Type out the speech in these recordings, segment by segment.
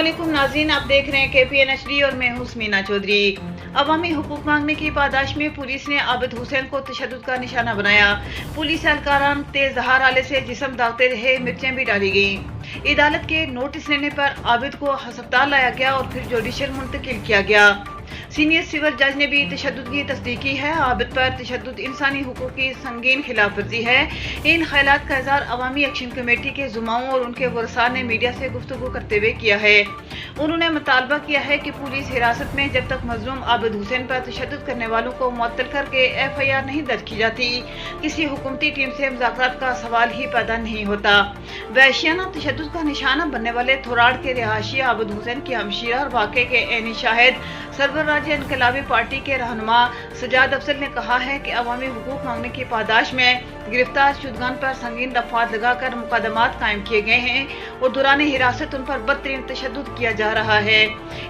अस्सलामुअलैकुम नाज़रीन, आप देख रहे हैं KPN HD और मैं हूं स्मीना चौधरी। अवामी हुकूक मांगने की पादाश में पुलिस ने आबिद हुसैन को तशद्दुद का निशाना बनाया। पुलिस एहलकारान तेज धार आले से जिस्म दागते रहे, मिर्चें भी डाली गईं। अदालत के नोटिस लेने पर आबिद को अस्पताल लाया गया और फिर जुडिशल मुंतकिल किया गया। सीनियर सिविल जज ने भी तशद्दुद की तस्दीक की है। आबिद पर तशद्दुद इंसानी हुकूक की संगीन खिलाफ वर्जी है। इन ख्यालात का इज़हार अवामी एक्शन कमेटी के जुमाओं और उनके वरसा ने मीडिया से गुफ्तगू करते हुए किया है। उन्होंने मुतालबा किया है कि पुलिस हिरासत में जब तक मजलूम आबिद हुसैन पर तशद्दुद करने वालों को मुअत्तल करके FIR नहीं दर्ज की जाती, किसी हुकूमती टीम से मुज़ाकरात का सवाल ही पैदा नहीं होता। वहशियाना तशद्दुद का निशाना बनने वाले थोराड़ के रिहायशी आबिद हुसैन की हमशीरा और वाक़े के ऐनी शाहिद सरबराह इनकलाबी पार्टी के रहनुमा सजाद अफजल ने कहा है कि अवामी हुकूक मांगने की पादाश में गिरफ्तार शुदगान पर संगीन दफात लगाकर मुकदमात कायम किए गए हैं और दौरान हिरासत उन पर बदतरीन तशद्दुद किया जा रहा है।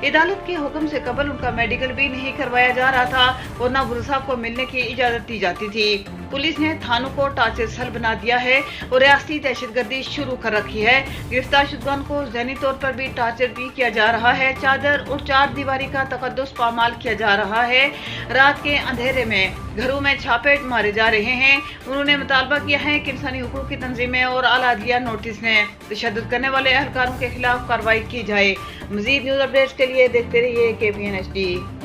अदालत के हुक्म से कबल उनका मेडिकल भी नहीं करवाया जा रहा था और न गुल साहब को मिलने की इजाजत दी जाती थी। पुलिस ने थानों को टार्चर सेल बना दिया है और रियासती दहशतगर्दी शुरू कर रखी है। गिरफ्तार शुदगान को ज़हनी तौर पर भी टार्चर भी किया जा रहा है। चादर और चार दीवारी का तकद्दुस पामाल किया जा रहा है। रात के अंधेरे में घरों में छापे मारे जा रहे हैं। उन्होंने मुतालबा किया है कि इंसानी हुकूक की तंजीमें और आला अदलिया नोटिस ने तशद्दुद करने वाले एहलकारों के खिलाफ कार्रवाई की जाए। मज़ीद न्यूज़ अपडेट्स के लिए देखते रहिए KPN HD।